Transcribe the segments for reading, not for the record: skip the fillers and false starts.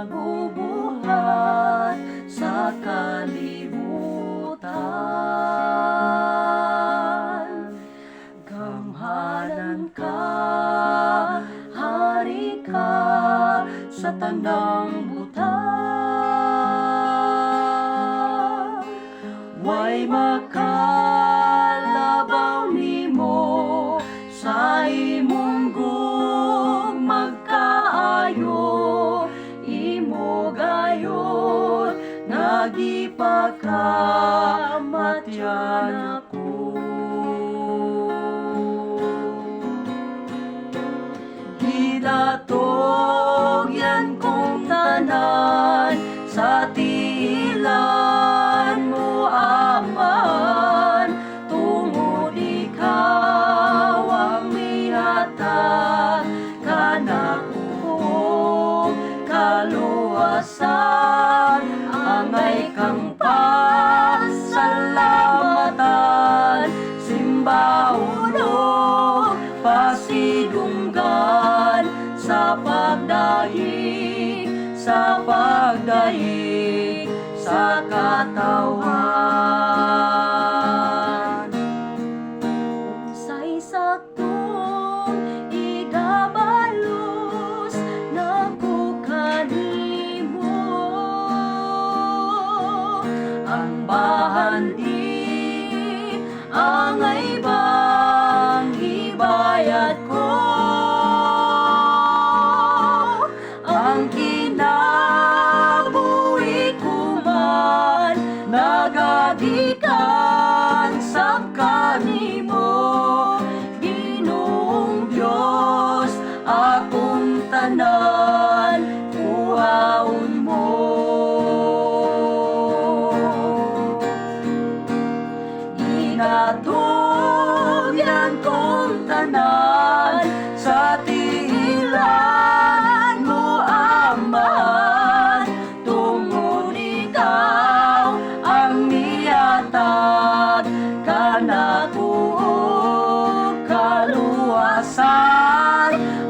nabubuhat sa kalibutan. Gamhanan ka, hari ka sa tandang buta. Way makalabaw nimo sa imong magkaayo, imo gayon nagipakamatyan ako. Idatog yan kong tanan sa tiilan mo, Aman, tungod ikaw ang mihatag kanako kaluwasan. Angay kang pasalamatan, simbahulog pasidunggan sa pagdaig, sa pagdaig sa katawhan. Say saktong igabalus naku kanimo, ang bahandi angay bang ibayad ko, ang kinabuhi ko man nagadikan sa kanimo. Ginoong Diyos akong tanan kuhaon mo. Inatugyan kong tanan sa tiilan mo, Aman, tungod ikaw ang mihatag kanako kaluwasan.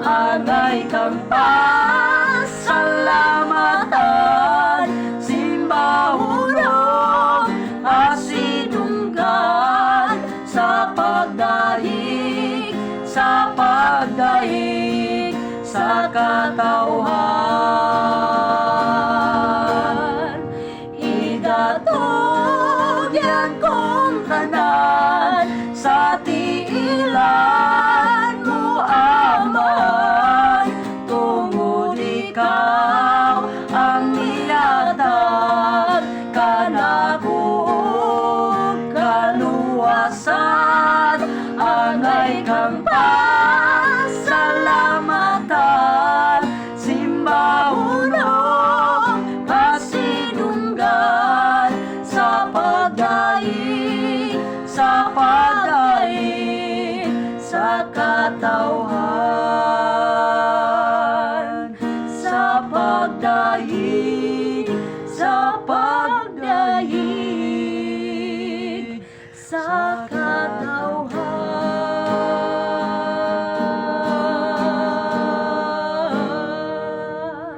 Angay kang pasalamatan, simbahulog pasidunggan sa pagdaig, sa pagdaig sa katawhan. Idatog yan kong tanan sa tiilan mo, Aman, tungod ikaw ang nilatag kanako kaluwasan. Angay kang pasalamatan, simbahulog pasidunggan sa pagdaig, sa pagdaig sa katawhan. Sa pagdaig, sa pagdaig sa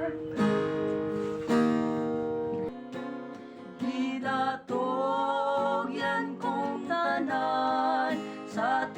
katawhan. Idatog yan kong tanan sa